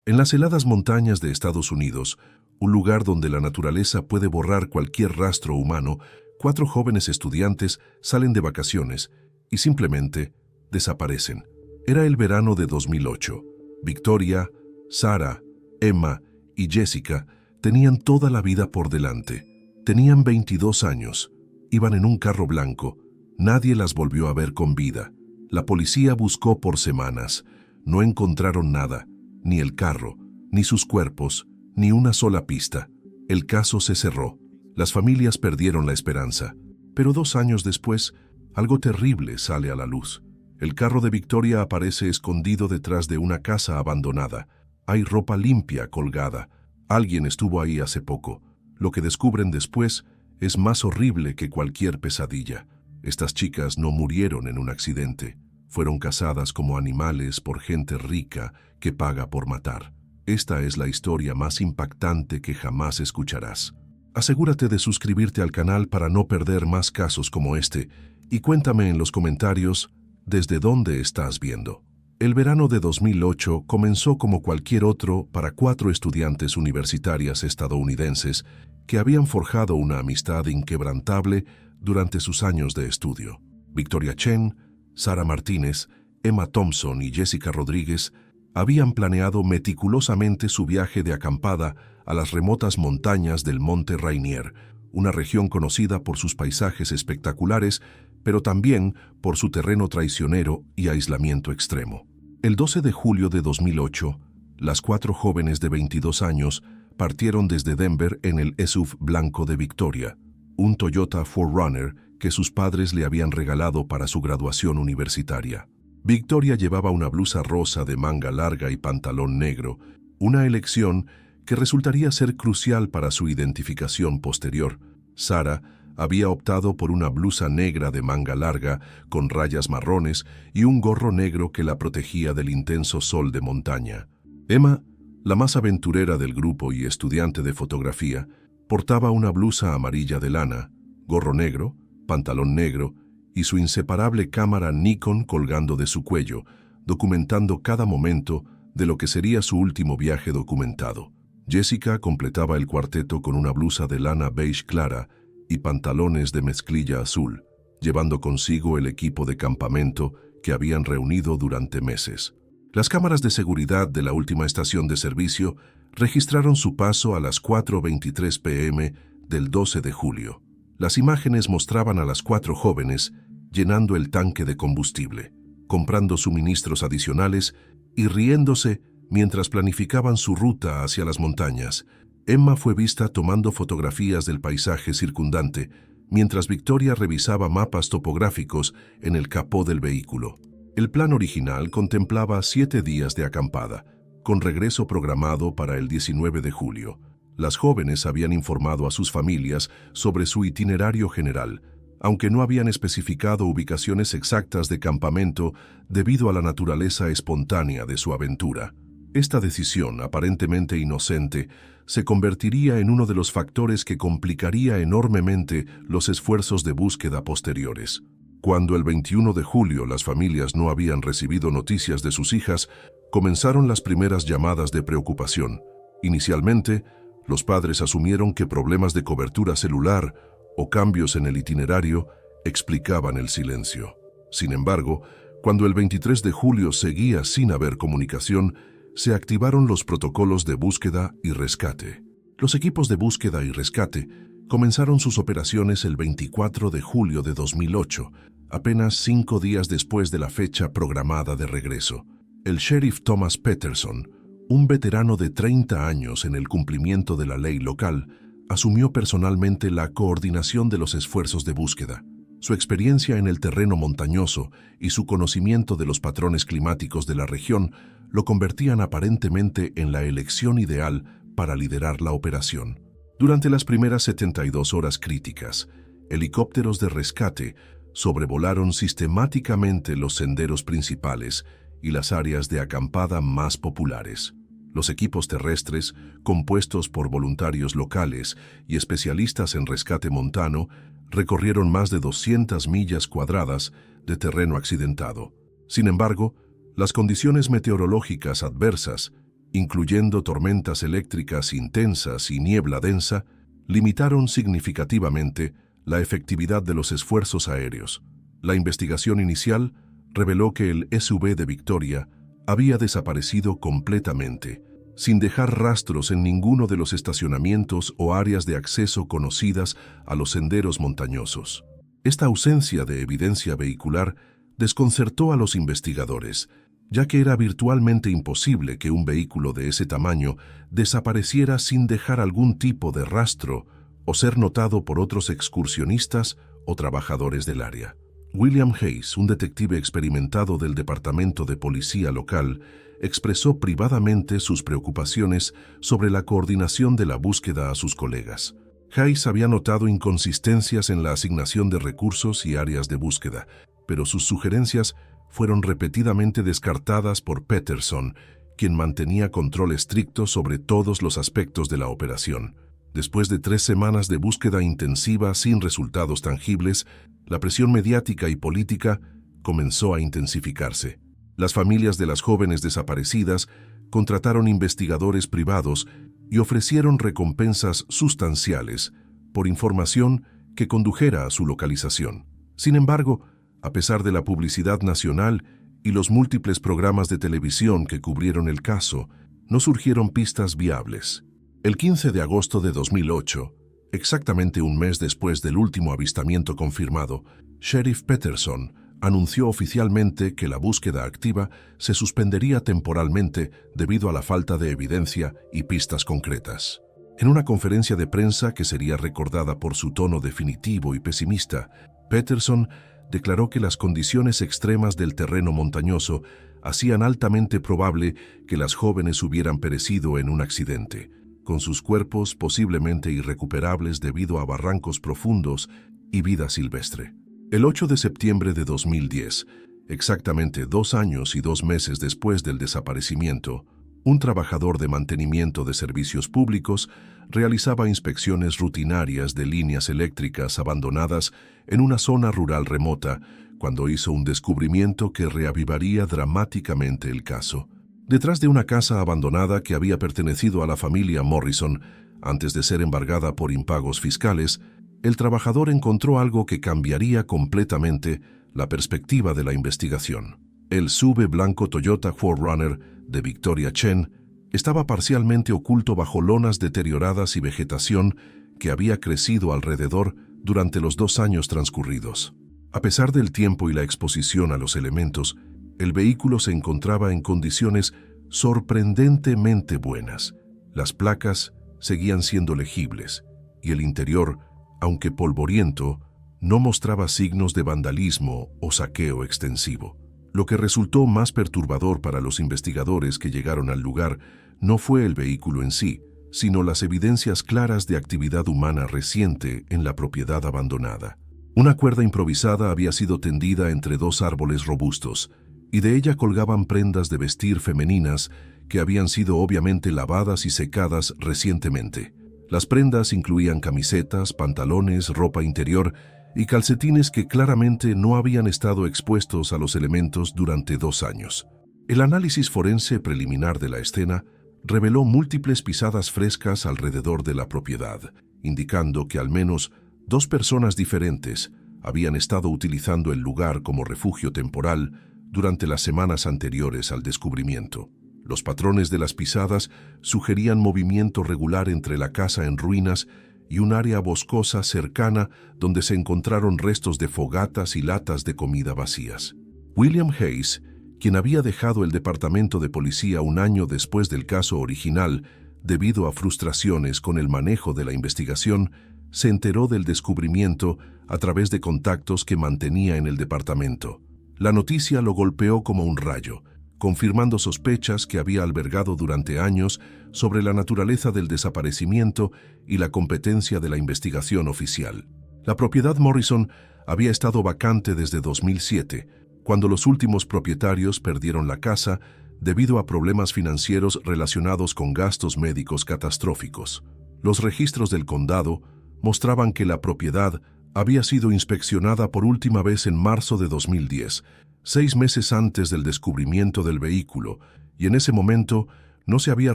En las heladas montañas de Estados Unidos, un lugar donde la naturaleza puede borrar cualquier rastro humano, 4 jóvenes estudiantes salen de vacaciones y simplemente desaparecen. Era el verano de 2008. Victoria, Sarah, Emma y Jessica tenían toda la vida por delante. Tenían 22 años, iban en un carro blanco. Nadie las volvió a ver con vida. La policía buscó por semanas. No encontraron nada, ni el carro, ni sus cuerpos, ni una sola pista. El caso se cerró. Las familias perdieron la esperanza. Pero 2 años después, algo terrible sale a la luz. El carro de Victoria aparece escondido detrás de una casa abandonada. Hay ropa limpia colgada. Alguien estuvo ahí hace poco. Lo que descubren después es más horrible que cualquier pesadilla. Estas chicas no murieron en un accidente. Fueron cazadas como animales por gente rica que paga por matar. Esta es la historia más impactante que jamás escucharás. Asegúrate de suscribirte al canal para no perder más casos como este y cuéntame en los comentarios desde dónde estás viendo. El verano de 2008 comenzó como cualquier otro para 4 estudiantes universitarias estadounidenses que habían forjado una amistad inquebrantable durante sus años de estudio. Victoria Chen, Sarah Martínez, Emma Thompson y Jessica Rodríguez habían planeado meticulosamente su viaje de acampada a las remotas montañas del Monte Rainier, una región conocida por sus paisajes espectaculares, pero también por su terreno traicionero y aislamiento extremo. El 12 de julio de 2008, las 4 jóvenes de 22 años partieron desde Denver en el SUV blanco de Victoria, un Toyota 4Runner que sus padres le habían regalado para su graduación universitaria. Victoria llevaba una blusa rosa de manga larga y pantalón negro, una elección que resultaría ser crucial para su identificación posterior. Sarah había optado por una blusa negra de manga larga con rayas marrones y un gorro negro que la protegía del intenso sol de montaña. Emma, la más aventurera del grupo y estudiante de fotografía, portaba una blusa amarilla de lana, gorro negro, pantalón negro y su inseparable cámara Nikon colgando de su cuello, documentando cada momento de lo que sería su último viaje documentado. Jessica completaba el cuarteto con una blusa de lana beige clara y pantalones de mezclilla azul, llevando consigo el equipo de campamento que habían reunido durante meses. Las cámaras de seguridad de la última estación de servicio registraron su paso a las 4:23 p.m. del 12 de julio. Las imágenes mostraban a las 4 jóvenes llenando el tanque de combustible, comprando suministros adicionales y riéndose mientras planificaban su ruta hacia las montañas. Emma fue vista tomando fotografías del paisaje circundante, mientras Victoria revisaba mapas topográficos en el capó del vehículo. El plan original contemplaba 7 días de acampada, con regreso programado para el 19 de julio. Las jóvenes habían informado a sus familias sobre su itinerario general, aunque no habían especificado ubicaciones exactas de campamento debido a la naturaleza espontánea de su aventura. Esta decisión, aparentemente inocente, se convertiría en uno de los factores que complicaría enormemente los esfuerzos de búsqueda posteriores. Cuando el 21 de julio las familias no habían recibido noticias de sus hijas, comenzaron las primeras llamadas de preocupación. Inicialmente, los padres asumieron que problemas de cobertura celular o cambios en el itinerario explicaban el silencio. Sin embargo, cuando el 23 de julio seguía sin haber comunicación, se activaron los protocolos de búsqueda y rescate. Los equipos de búsqueda y rescate comenzaron sus operaciones el 24 de julio de 2008, apenas 5 días después de la fecha programada de regreso. El sheriff Thomas Peterson, un veterano de 30 años en el cumplimiento de la ley local, asumió personalmente la coordinación de los esfuerzos de búsqueda. Su experiencia en el terreno montañoso y su conocimiento de los patrones climáticos de la región lo convertían aparentemente en la elección ideal para liderar la operación. Durante las primeras 72 horas críticas, helicópteros de rescate sobrevolaron sistemáticamente los senderos principales y las áreas de acampada más populares. Los equipos terrestres, compuestos por voluntarios locales y especialistas en rescate montano, recorrieron más de 200 millas cuadradas de terreno accidentado. Sin embargo, las condiciones meteorológicas adversas incluyendo tormentas eléctricas intensas y niebla densa, limitaron significativamente la efectividad de los esfuerzos aéreos. La investigación inicial reveló que el SUV de Victoria había desaparecido completamente, sin dejar rastros en ninguno de los estacionamientos o áreas de acceso conocidas a los senderos montañosos. Esta ausencia de evidencia vehicular desconcertó a los investigadores, ya que era virtualmente imposible que un vehículo de ese tamaño desapareciera sin dejar algún tipo de rastro o ser notado por otros excursionistas o trabajadores del área. William Hayes, un detective experimentado del Departamento de Policía local, expresó privadamente sus preocupaciones sobre la coordinación de la búsqueda a sus colegas. Hayes había notado inconsistencias en la asignación de recursos y áreas de búsqueda, pero sus sugerencias fueron repetidamente descartadas por Peterson, quien mantenía control estricto sobre todos los aspectos de la operación. Después de 3 semanas de búsqueda intensiva sin resultados tangibles, la presión mediática y política comenzó a intensificarse. Las familias de las jóvenes desaparecidas contrataron investigadores privados y ofrecieron recompensas sustanciales por información que condujera a su localización. Sin embargo, a pesar de la publicidad nacional y los múltiples programas de televisión que cubrieron el caso, no surgieron pistas viables. El 15 de agosto de 2008, exactamente un mes después del último avistamiento confirmado, Sheriff Peterson anunció oficialmente que la búsqueda activa se suspendería temporalmente debido a la falta de evidencia y pistas concretas. En una conferencia de prensa que sería recordada por su tono definitivo y pesimista, Peterson declaró que las condiciones extremas del terreno montañoso hacían altamente probable que las jóvenes hubieran perecido en un accidente, con sus cuerpos posiblemente irrecuperables debido a barrancos profundos y vida silvestre. El 8 de septiembre de 2010, exactamente 2 años y 2 meses después del desaparecimiento, un trabajador de mantenimiento de servicios públicos realizaba inspecciones rutinarias de líneas eléctricas abandonadas en una zona rural remota cuando hizo un descubrimiento que reavivaría dramáticamente el caso. Detrás de una casa abandonada que había pertenecido a la familia Morrison antes de ser embargada por impagos fiscales, el trabajador encontró algo que cambiaría completamente la perspectiva de la investigación. El SUV blanco Toyota 4Runner de Victoria Chen estaba parcialmente oculto bajo lonas deterioradas y vegetación que había crecido alrededor durante los 2 años transcurridos. A pesar del tiempo y la exposición a los elementos, el vehículo se encontraba en condiciones sorprendentemente buenas. Las placas seguían siendo legibles y el interior, aunque polvoriento, no mostraba signos de vandalismo o saqueo extensivo. Lo que resultó más perturbador para los investigadores que llegaron al lugar no fue el vehículo en sí, sino las evidencias claras de actividad humana reciente en la propiedad abandonada. Una cuerda improvisada había sido tendida entre 2 árboles robustos, y de ella colgaban prendas de vestir femeninas que habían sido obviamente lavadas y secadas recientemente. Las prendas incluían camisetas, pantalones, ropa interior y calcetines que claramente no habían estado expuestos a los elementos durante 2 años. El análisis forense preliminar de la escena reveló múltiples pisadas frescas alrededor de la propiedad, indicando que al menos 2 personas diferentes habían estado utilizando el lugar como refugio temporal durante las semanas anteriores al descubrimiento. Los patrones de las pisadas sugerían movimiento regular entre la casa en ruinas y un área boscosa cercana donde se encontraron restos de fogatas y latas de comida vacías. William Hayes, quien había dejado el departamento de policía un año después del caso original debido a frustraciones con el manejo de la investigación, se enteró del descubrimiento a través de contactos que mantenía en el departamento. La noticia lo golpeó como un rayo, confirmando sospechas que había albergado durante años sobre la naturaleza del desaparecimiento y la competencia de la investigación oficial. La propiedad Morrison había estado vacante desde 2007, cuando los últimos propietarios perdieron la casa debido a problemas financieros relacionados con gastos médicos catastróficos. Los registros del condado mostraban que la propiedad había sido inspeccionada por última vez en marzo de 2010, 6 meses antes del descubrimiento del vehículo, y en ese momento no se había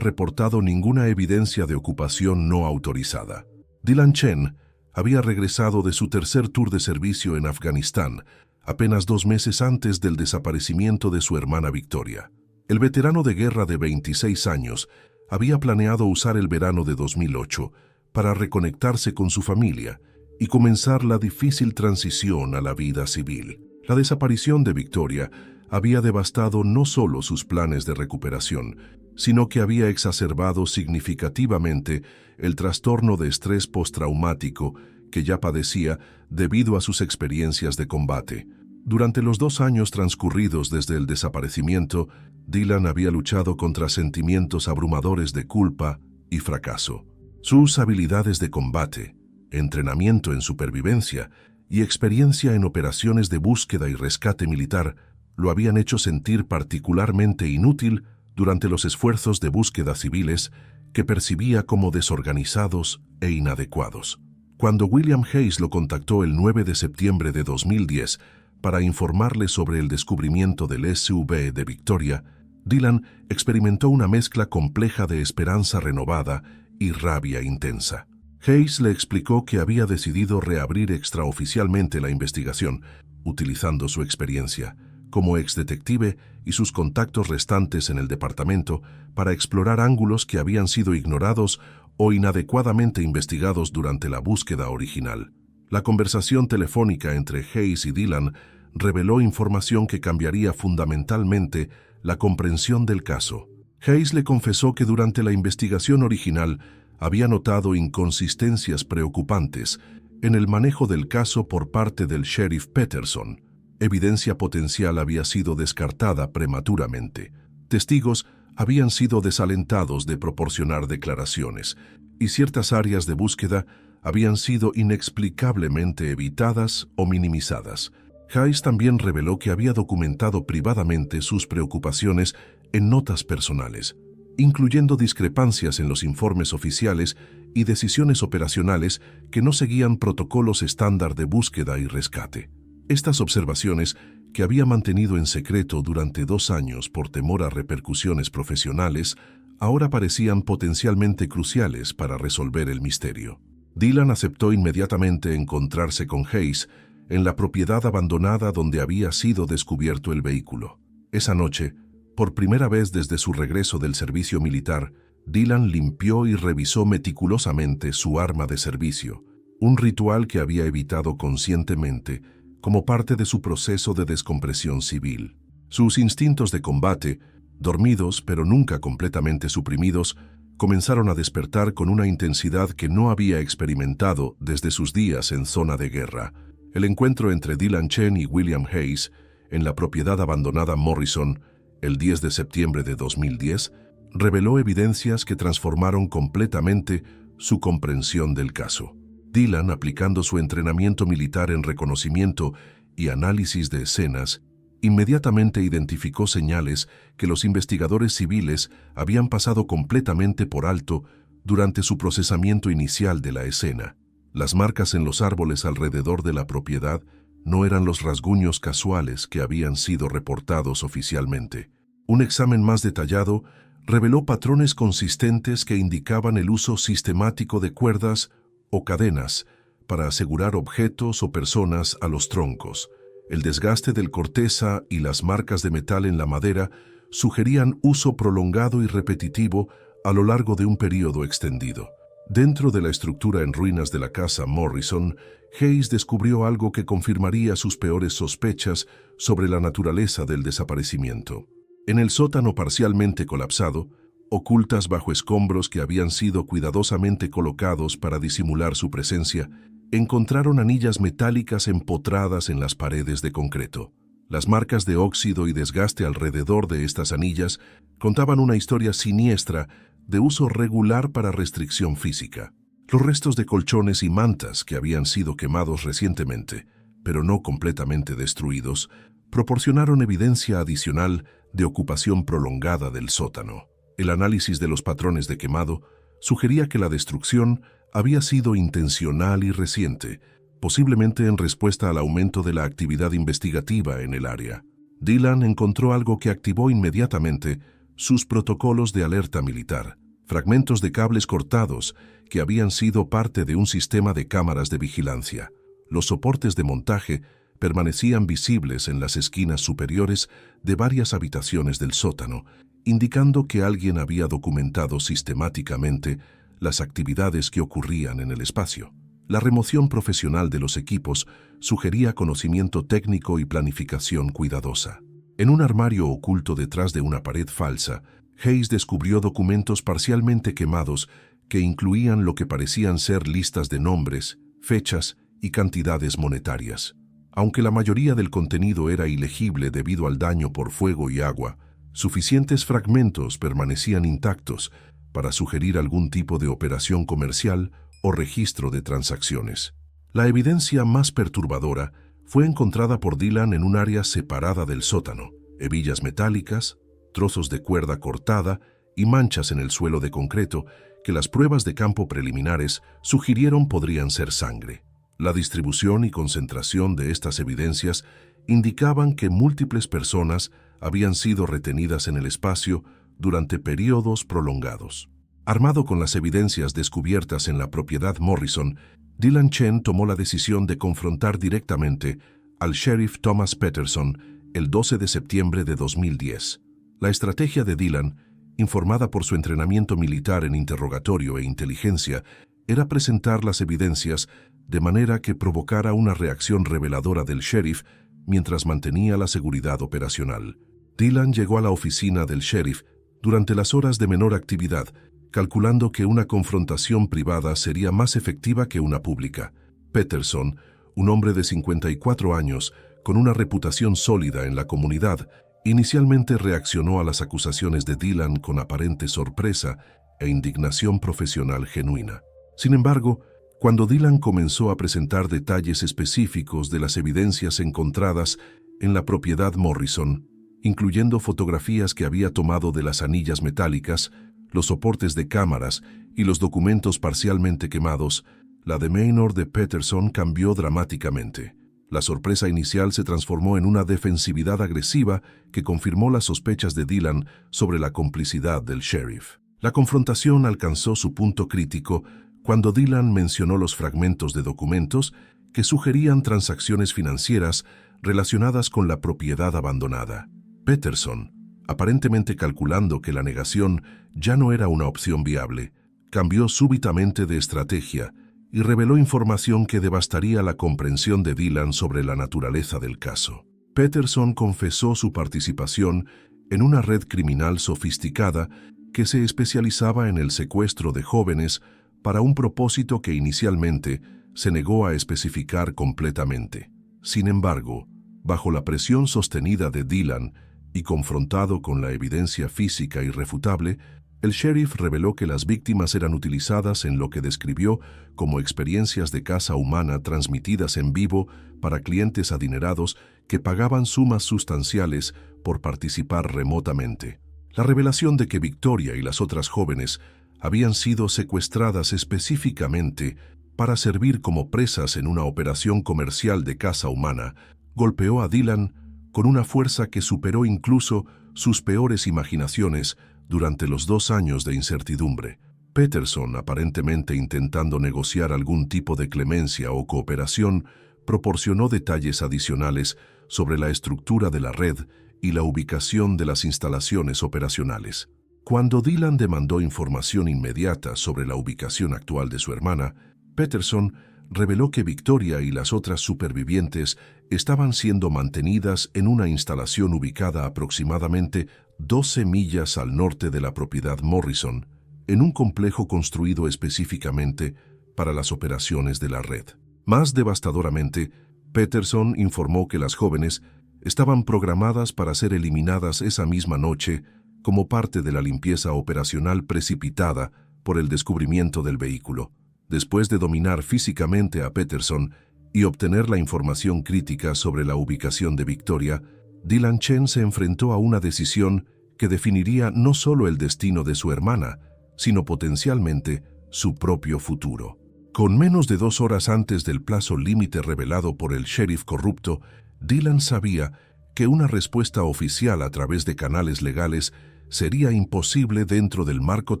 reportado ninguna evidencia de ocupación no autorizada. Dylan Chen había regresado de su tercer tour de servicio en Afganistán, apenas 2 meses antes del desaparecimiento de su hermana Victoria. El veterano de guerra de 26 años había planeado usar el verano de 2008 para reconectarse con su familia y comenzar la difícil transición a la vida civil. La desaparición de Victoria había devastado no solo sus planes de recuperación, sino que había exacerbado significativamente el trastorno de estrés postraumático que ya padecía debido a sus experiencias de combate. Durante los 2 años transcurridos desde el desaparecimiento, Dylan había luchado contra sentimientos abrumadores de culpa y fracaso. Sus habilidades de combate, entrenamiento en supervivencia y experiencia en operaciones de búsqueda y rescate militar lo habían hecho sentir particularmente inútil durante los esfuerzos de búsqueda civiles que percibía como desorganizados e inadecuados. Cuando William Hayes lo contactó el 9 de septiembre de 2010 para informarle sobre el descubrimiento del SUV de Victoria, Dylan experimentó una mezcla compleja de esperanza renovada y rabia intensa. Hayes le explicó que había decidido reabrir extraoficialmente la investigación, utilizando su experiencia como exdetective y sus contactos restantes en el departamento para explorar ángulos que habían sido ignorados o inadecuadamente investigados durante la búsqueda original. La conversación telefónica entre Hayes y Dylan reveló información que cambiaría fundamentalmente la comprensión del caso. Hayes le confesó que durante la investigación original había notado inconsistencias preocupantes en el manejo del caso por parte del sheriff Peterson. Evidencia potencial había sido descartada prematuramente. Testigos habían sido desalentados de proporcionar declaraciones y ciertas áreas de búsqueda habían sido inexplicablemente evitadas o minimizadas. Hayes también reveló que había documentado privadamente sus preocupaciones en notas personales, incluyendo discrepancias en los informes oficiales y decisiones operacionales que no seguían protocolos estándar de búsqueda y rescate. Estas observaciones, que había mantenido en secreto durante 2 años por temor a repercusiones profesionales, ahora parecían potencialmente cruciales para resolver el misterio. Dylan aceptó inmediatamente encontrarse con Hayes en la propiedad abandonada donde había sido descubierto el vehículo. Esa noche, por primera vez desde su regreso del servicio militar, Dylan limpió y revisó meticulosamente su arma de servicio, un ritual que había evitado conscientemente como parte de su proceso de descompresión civil. Sus instintos de combate, dormidos pero nunca completamente suprimidos, comenzaron a despertar con una intensidad que no había experimentado desde sus días en zona de guerra. El encuentro entre Dylan Chen y William Hayes en la propiedad abandonada Morrison el 10 de septiembre de 2010 reveló evidencias que transformaron completamente su comprensión del caso. Dylan, aplicando su entrenamiento militar en reconocimiento y análisis de escenas, inmediatamente identificó señales que los investigadores civiles habían pasado completamente por alto durante su procesamiento inicial de la escena. Las marcas en los árboles alrededor de la propiedad no eran los rasguños casuales que habían sido reportados oficialmente. Un examen más detallado reveló patrones consistentes que indicaban el uso sistemático de cuerdas o cadenas para asegurar objetos o personas a los troncos. El desgaste del corteza y las marcas de metal en la madera sugerían uso prolongado y repetitivo a lo largo de un período extendido. Dentro de la estructura en ruinas de la casa Morrison, Hayes descubrió algo que confirmaría sus peores sospechas sobre la naturaleza del desaparecimiento. En el sótano parcialmente colapsado, ocultas bajo escombros que habían sido cuidadosamente colocados para disimular su presencia, encontraron anillas metálicas empotradas en las paredes de concreto. Las marcas de óxido y desgaste alrededor de estas anillas contaban una historia siniestra de uso regular para restricción física. Los restos de colchones y mantas que habían sido quemados recientemente, pero no completamente destruidos, proporcionaron evidencia adicional de ocupación prolongada del sótano. El análisis de los patrones de quemado sugería que la destrucción había sido intencional y reciente, posiblemente en respuesta al aumento de la actividad investigativa en el área. Dylan encontró algo que activó inmediatamente sus protocolos de alerta militar, fragmentos de cables cortados que habían sido parte de un sistema de cámaras de vigilancia. Los soportes de montaje permanecían visibles en las esquinas superiores de varias habitaciones del sótano, indicando que alguien había documentado sistemáticamente las actividades que ocurrían en el espacio. La remoción profesional de los equipos sugería conocimiento técnico y planificación cuidadosa. En un armario oculto detrás de una pared falsa, Hayes descubrió documentos parcialmente quemados que incluían lo que parecían ser listas de nombres, fechas y cantidades monetarias. Aunque la mayoría del contenido era ilegible debido al daño por fuego y agua, suficientes fragmentos permanecían intactos para sugerir algún tipo de operación comercial o registro de transacciones. La evidencia más perturbadora fue encontrada por Dylan en un área separada del sótano: hebillas metálicas, trozos de cuerda cortada y manchas en el suelo de concreto que las pruebas de campo preliminares sugirieron podrían ser sangre. La distribución y concentración de estas evidencias indicaban que múltiples personas habían sido retenidas en el espacio durante periodos prolongados. Armado con las evidencias descubiertas en la propiedad Morrison, Dylan Chen tomó la decisión de confrontar directamente al sheriff Thomas Peterson el 12 de septiembre de 2010. La estrategia de Dylan, informada por su entrenamiento militar en interrogatorio e inteligencia, era presentar las evidencias de manera que provocara una reacción reveladora del sheriff mientras mantenía la seguridad operacional. Dylan llegó a la oficina del sheriff durante las horas de menor actividad, calculando que una confrontación privada sería más efectiva que una pública. Peterson, un hombre de 54 años, con una reputación sólida en la comunidad, inicialmente reaccionó a las acusaciones de Dylan con aparente sorpresa e indignación profesional genuina. Sin embargo, cuando Dylan comenzó a presentar detalles específicos de las evidencias encontradas en la propiedad Morrison, incluyendo fotografías que había tomado de las anillas metálicas, los soportes de cámaras y los documentos parcialmente quemados, la demeanor de Peterson cambió dramáticamente. La sorpresa inicial se transformó en una defensividad agresiva que confirmó las sospechas de Dylan sobre la complicidad del sheriff. La confrontación alcanzó su punto crítico cuando Dylan mencionó los fragmentos de documentos que sugerían transacciones financieras relacionadas con la propiedad abandonada. Peterson, aparentemente calculando que la negación ya no era una opción viable, cambió súbitamente de estrategia y reveló información que devastaría la comprensión de Dylan sobre la naturaleza del caso. Peterson confesó su participación en una red criminal sofisticada que se especializaba en el secuestro de jóvenes para un propósito que inicialmente se negó a especificar completamente. Sin embargo, bajo la presión sostenida de Dylan y confrontado con la evidencia física irrefutable, el sheriff reveló que las víctimas eran utilizadas en lo que describió como experiencias de caza humana transmitidas en vivo para clientes adinerados que pagaban sumas sustanciales por participar remotamente. La revelación de que Victoria y las otras jóvenes habían sido secuestradas específicamente para servir como presas en una operación comercial de caza humana golpeó a Dylan con una fuerza que superó incluso sus peores imaginaciones durante los 2 años de incertidumbre. Peterson, aparentemente intentando negociar algún tipo de clemencia o cooperación, proporcionó detalles adicionales sobre la estructura de la red y la ubicación de las instalaciones operacionales. Cuando Dylan demandó información inmediata sobre la ubicación actual de su hermana, Peterson reveló que Victoria y las otras supervivientes estaban siendo mantenidas en una instalación ubicada aproximadamente 12 millas al norte de la propiedad Morrison, en un complejo construido específicamente para las operaciones de la red. Más devastadoramente, Peterson informó que las jóvenes estaban programadas para ser eliminadas esa misma noche como parte de la limpieza operacional precipitada por el descubrimiento del vehículo. Después de dominar físicamente a Peterson y obtener la información crítica sobre la ubicación de Victoria, Dylan Chen se enfrentó a una decisión que definiría no solo el destino de su hermana, sino potencialmente su propio futuro. Con menos de 2 horas antes del plazo límite revelado por el sheriff corrupto, Dylan sabía que una respuesta oficial a través de canales legales sería imposible dentro del marco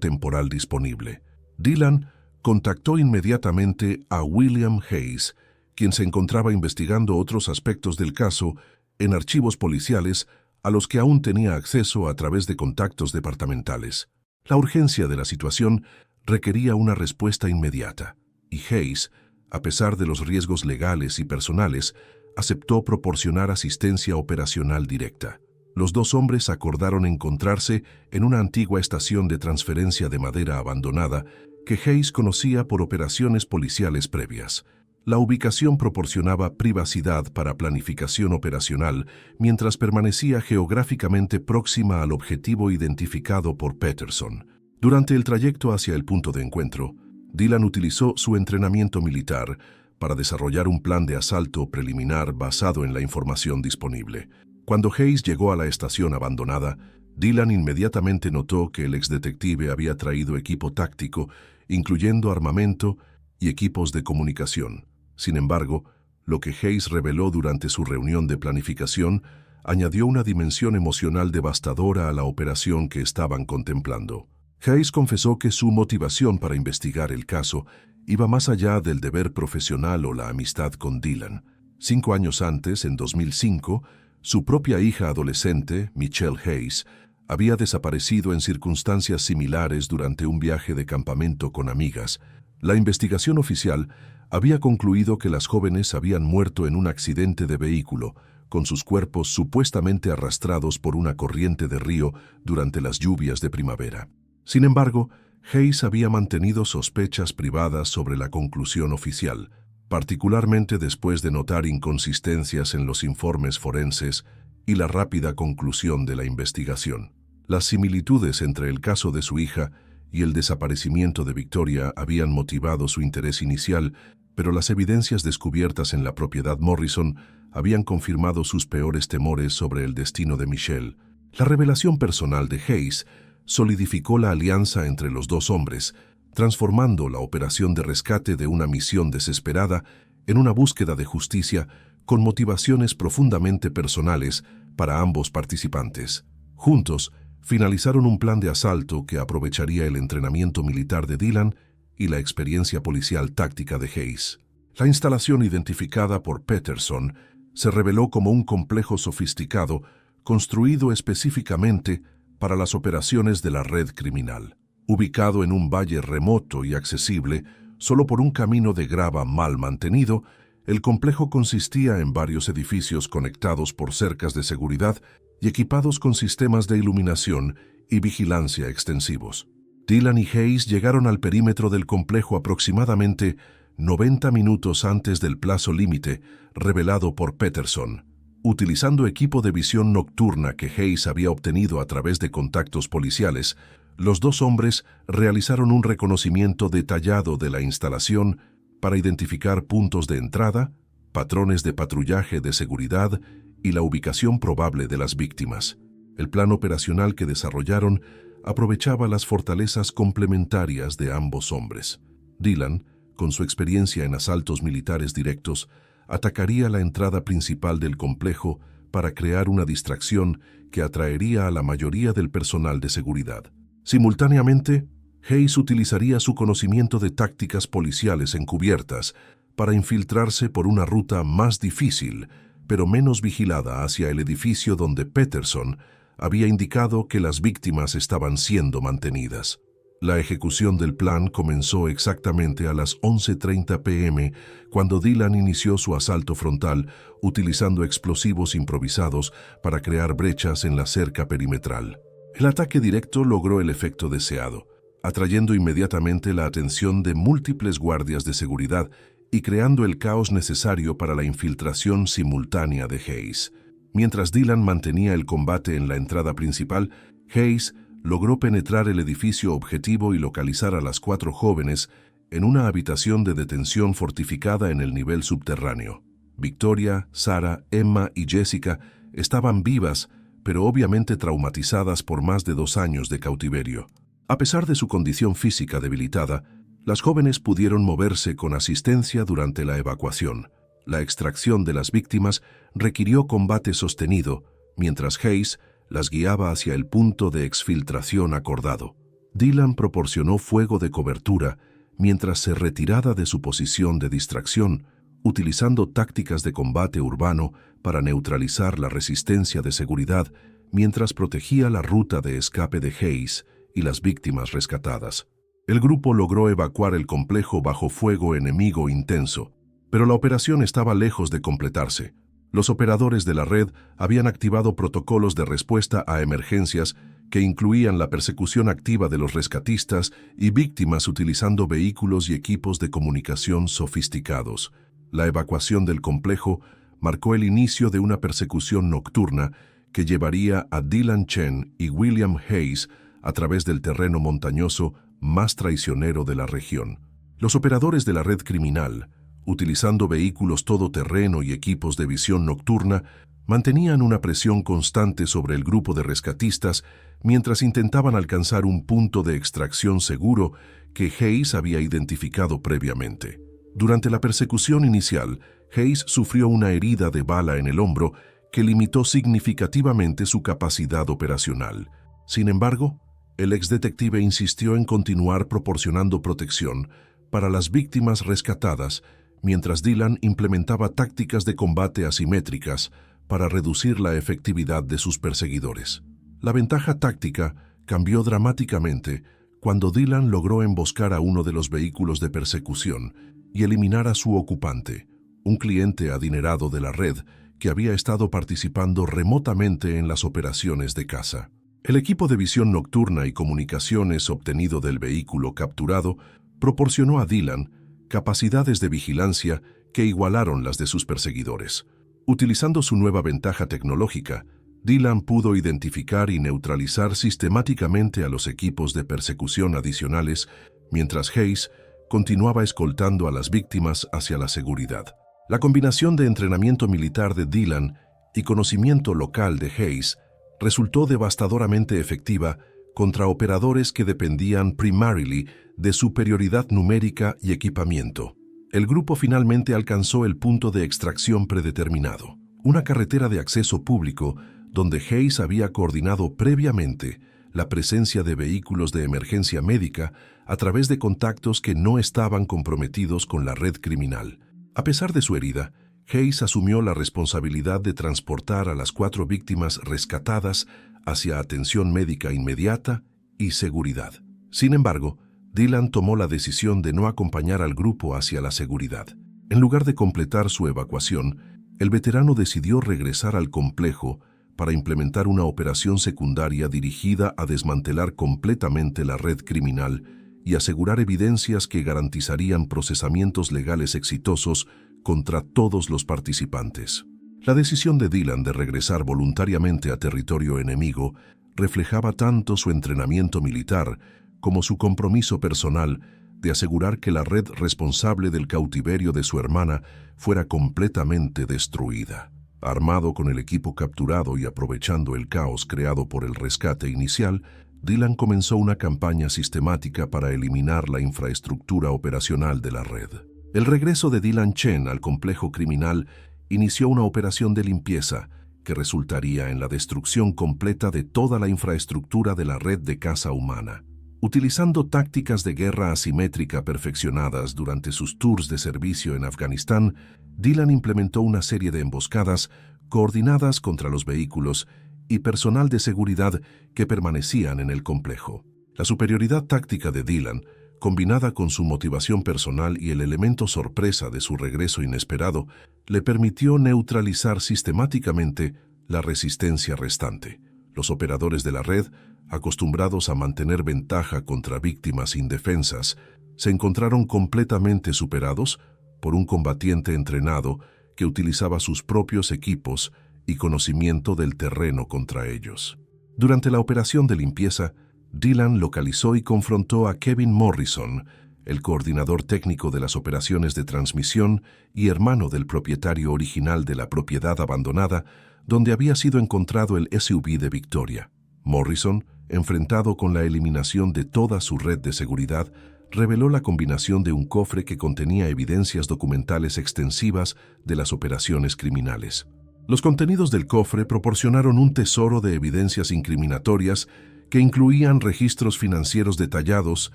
temporal disponible. Dylan contactó inmediatamente a William Hayes, quien se encontraba investigando otros aspectos del caso en archivos policiales a los que aún tenía acceso a través de contactos departamentales. La urgencia de la situación requería una respuesta inmediata, y Hayes, a pesar de los riesgos legales y personales, aceptó proporcionar asistencia operacional directa. Los dos hombres acordaron encontrarse en una antigua estación de transferencia de madera abandonada que Hayes conocía por operaciones policiales previas. La ubicación proporcionaba privacidad para planificación operacional mientras permanecía geográficamente próxima al objetivo identificado por Peterson. Durante el trayecto hacia el punto de encuentro, Dylan utilizó su entrenamiento militar para desarrollar un plan de asalto preliminar basado en la información disponible. Cuando Hayes llegó a la estación abandonada, Dylan inmediatamente notó que el exdetective había traído equipo táctico, incluyendo armamento y equipos de comunicación. Sin embargo, lo que Hayes reveló durante su reunión de planificación añadió una dimensión emocional devastadora a la operación que estaban contemplando. Hayes confesó que su motivación para investigar el caso iba más allá del deber profesional o la amistad con Dylan. 5 años antes, en 2005, su propia hija adolescente, Michelle Hayes, había desaparecido en circunstancias similares durante un viaje de campamento con amigas. La investigación oficial había concluido que las jóvenes habían muerto en un accidente de vehículo, con sus cuerpos supuestamente arrastrados por una corriente de río durante las lluvias de primavera. Sin embargo, Hayes había mantenido sospechas privadas sobre la conclusión oficial, particularmente después de notar inconsistencias en los informes forenses y la rápida conclusión de la investigación. Las similitudes entre el caso de su hija y el desaparecimiento de Victoria habían motivado su interés inicial, pero las evidencias descubiertas en la propiedad Morrison habían confirmado sus peores temores sobre el destino de Michelle. La revelación personal de Hayes solidificó la alianza entre los dos hombres, transformando la operación de rescate de una misión desesperada en una búsqueda de justicia con motivaciones profundamente personales para ambos participantes. Juntos, finalizaron un plan de asalto que aprovecharía el entrenamiento militar de Dylan y la experiencia policial táctica de Hayes. La instalación identificada por Peterson se reveló como un complejo sofisticado construido específicamente para las operaciones de la red criminal. Ubicado en un valle remoto y accesible solo por un camino de grava mal mantenido, el complejo consistía en varios edificios conectados por cercas de seguridad y equipados con sistemas de iluminación y vigilancia extensivos. Dylan y Hayes llegaron al perímetro del complejo aproximadamente 90 minutos antes del plazo límite revelado por Peterson. Utilizando equipo de visión nocturna que Hayes había obtenido a través de contactos policiales, los dos hombres realizaron un reconocimiento detallado de la instalación para identificar puntos de entrada, patrones de patrullaje de seguridad y la ubicación probable de las víctimas. El plan operacional que desarrollaron aprovechaba las fortalezas complementarias de ambos hombres. Dylan, con su experiencia en asaltos militares directos, atacaría la entrada principal del complejo para crear una distracción que atraería a la mayoría del personal de seguridad. Simultáneamente, Hayes utilizaría su conocimiento de tácticas policiales encubiertas para infiltrarse por una ruta más difícil, pero menos vigilada hacia el edificio donde Peterson había indicado que las víctimas estaban siendo mantenidas. La ejecución del plan comenzó exactamente a las 11:30 p.m. cuando Dylan inició su asalto frontal utilizando explosivos improvisados para crear brechas en la cerca perimetral. El ataque directo logró el efecto deseado, atrayendo inmediatamente la atención de múltiples guardias de seguridad y creando el caos necesario para la infiltración simultánea de Hayes. Mientras Dylan mantenía el combate en la entrada principal, Hayes logró penetrar el edificio objetivo y localizar a las 4 jóvenes en una habitación de detención fortificada en el nivel subterráneo. Victoria, Sarah, Emma y Jessica estaban vivas, pero obviamente traumatizadas por más de 2 años de cautiverio. A pesar de su condición física debilitada, las jóvenes pudieron moverse con asistencia durante la evacuación. La extracción de las víctimas requirió combate sostenido, mientras Hayes las guiaba hacia el punto de exfiltración acordado. Dylan proporcionó fuego de cobertura mientras se retiraba de su posición de distracción, utilizando tácticas de combate urbano para neutralizar la resistencia de seguridad mientras protegía la ruta de escape de Hayes y las víctimas rescatadas. El grupo logró evacuar el complejo bajo fuego enemigo intenso, pero la operación estaba lejos de completarse. Los operadores de la red habían activado protocolos de respuesta a emergencias que incluían la persecución activa de los rescatistas y víctimas utilizando vehículos y equipos de comunicación sofisticados. La evacuación del complejo marcó el inicio de una persecución nocturna que llevaría a Dylan Chen y William Hayes a través del terreno montañoso más traicionero de la región. Los operadores de la red criminal, utilizando vehículos todoterreno y equipos de visión nocturna, mantenían una presión constante sobre el grupo de rescatistas mientras intentaban alcanzar un punto de extracción seguro que Hayes había identificado previamente. Durante la persecución inicial, Hayes sufrió una herida de bala en el hombro que limitó significativamente su capacidad operacional. Sin embargo, el exdetective insistió en continuar proporcionando protección para las víctimas rescatadas mientras Dylan implementaba tácticas de combate asimétricas para reducir la efectividad de sus perseguidores. La ventaja táctica cambió dramáticamente cuando Dylan logró emboscar a uno de los vehículos de persecución y eliminar a su ocupante, un cliente adinerado de la red que había estado participando remotamente en las operaciones de caza. El equipo de visión nocturna y comunicaciones obtenido del vehículo capturado proporcionó a Dylan capacidades de vigilancia que igualaron las de sus perseguidores. Utilizando su nueva ventaja tecnológica, Dylan pudo identificar y neutralizar sistemáticamente a los equipos de persecución adicionales, mientras Hayes continuaba escoltando a las víctimas hacia la seguridad. La combinación de entrenamiento militar de Dylan y conocimiento local de Hayes resultó devastadoramente efectiva contra operadores que dependían primarily de superioridad numérica y equipamiento. El grupo finalmente alcanzó el punto de extracción predeterminado, una carretera de acceso público donde Hayes había coordinado previamente la presencia de vehículos de emergencia médica a través de contactos que no estaban comprometidos con la red criminal. A pesar de su herida, Hayes asumió la responsabilidad de transportar a las 4 víctimas rescatadas hacia atención médica inmediata y seguridad. Sin embargo, Dylan tomó la decisión de no acompañar al grupo hacia la seguridad. En lugar de completar su evacuación, el veterano decidió regresar al complejo para implementar una operación secundaria dirigida a desmantelar completamente la red criminal y asegurar evidencias que garantizarían procesamientos legales exitosos contra todos los participantes. La decisión de Dylan de regresar voluntariamente a territorio enemigo reflejaba tanto su entrenamiento militar como su compromiso personal de asegurar que la red responsable del cautiverio de su hermana fuera completamente destruida. Armado con el equipo capturado y aprovechando el caos creado por el rescate inicial, Dylan comenzó una campaña sistemática para eliminar la infraestructura operacional de la red. El regreso de Dylan Chen al complejo criminal inició una operación de limpieza que resultaría en la destrucción completa de toda la infraestructura de la red de caza humana. Utilizando tácticas de guerra asimétrica perfeccionadas durante sus tours de servicio en Afganistán, Dylan implementó una serie de emboscadas coordinadas contra los vehículos y personal de seguridad que permanecían en el complejo. La superioridad táctica de Dylan, combinada con su motivación personal y el elemento sorpresa de su regreso inesperado, le permitió neutralizar sistemáticamente la resistencia restante. Los operadores de la red, acostumbrados a mantener ventaja contra víctimas indefensas, se encontraron completamente superados por un combatiente entrenado que utilizaba sus propios equipos y conocimiento del terreno contra ellos. Durante la operación de limpieza, Dylan localizó y confrontó a Kevin Morrison, el coordinador técnico de las operaciones de transmisión y hermano del propietario original de la propiedad abandonada, donde había sido encontrado el SUV de Victoria. Morrison, enfrentado con la eliminación de toda su red de seguridad, reveló la combinación de un cofre que contenía evidencias documentales extensivas de las operaciones criminales. Los contenidos del cofre proporcionaron un tesoro de evidencias incriminatorias que incluían registros financieros detallados,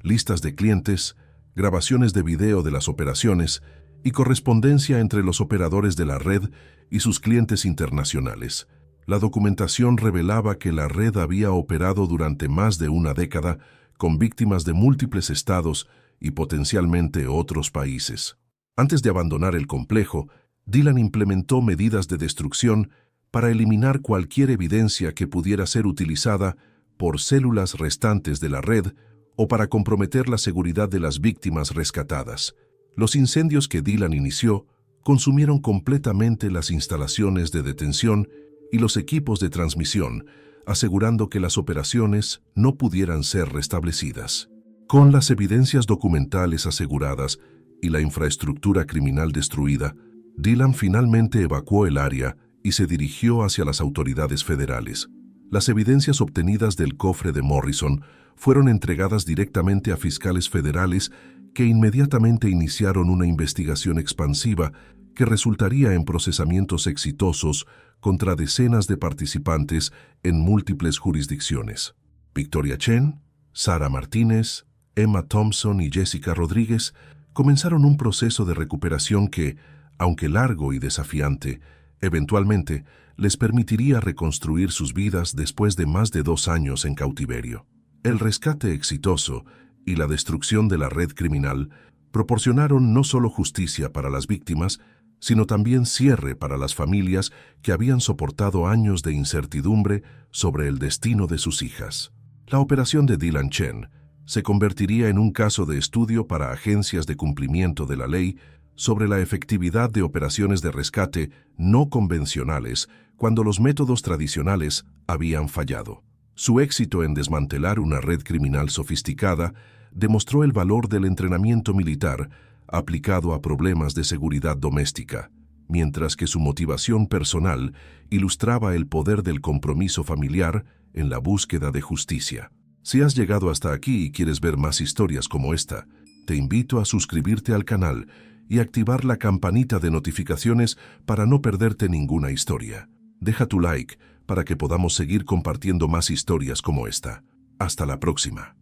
listas de clientes, grabaciones de video de las operaciones y correspondencia entre los operadores de la red y sus clientes internacionales. La documentación revelaba que la red había operado durante más de una década con víctimas de múltiples estados y potencialmente otros países. Antes de abandonar el complejo, Dylan implementó medidas de destrucción para eliminar cualquier evidencia que pudiera ser utilizada por células restantes de la red o para comprometer la seguridad de las víctimas rescatadas. Los incendios que Dylan inició consumieron completamente las instalaciones de detención y los equipos de transmisión, asegurando que las operaciones no pudieran ser restablecidas. Con las evidencias documentales aseguradas y la infraestructura criminal destruida, Dylan finalmente evacuó el área y se dirigió hacia las autoridades federales. Las evidencias obtenidas del cofre de Morrison fueron entregadas directamente a fiscales federales que inmediatamente iniciaron una investigación expansiva que resultaría en procesamientos exitosos contra decenas de participantes en múltiples jurisdicciones. Victoria Chen, Sara Martínez, Emma Thompson y Jessica Rodríguez comenzaron un proceso de recuperación que, aunque largo y desafiante, eventualmente les permitiría reconstruir sus vidas después de más de 2 años en cautiverio. El rescate exitoso y la destrucción de la red criminal proporcionaron no solo justicia para las víctimas, sino también cierre para las familias que habían soportado años de incertidumbre sobre el destino de sus hijas. La operación de Dylan Chen se convertiría en un caso de estudio para agencias de cumplimiento de la ley sobre la efectividad de operaciones de rescate no convencionales cuando los métodos tradicionales habían fallado. Su éxito en desmantelar una red criminal sofisticada demostró el valor del entrenamiento militar aplicado a problemas de seguridad doméstica, mientras que su motivación personal ilustraba el poder del compromiso familiar en la búsqueda de justicia. Si has llegado hasta aquí y quieres ver más historias como esta, te invito a suscribirte al canal y activar la campanita de notificaciones para no perderte ninguna historia. Deja tu like para que podamos seguir compartiendo más historias como esta. Hasta la próxima.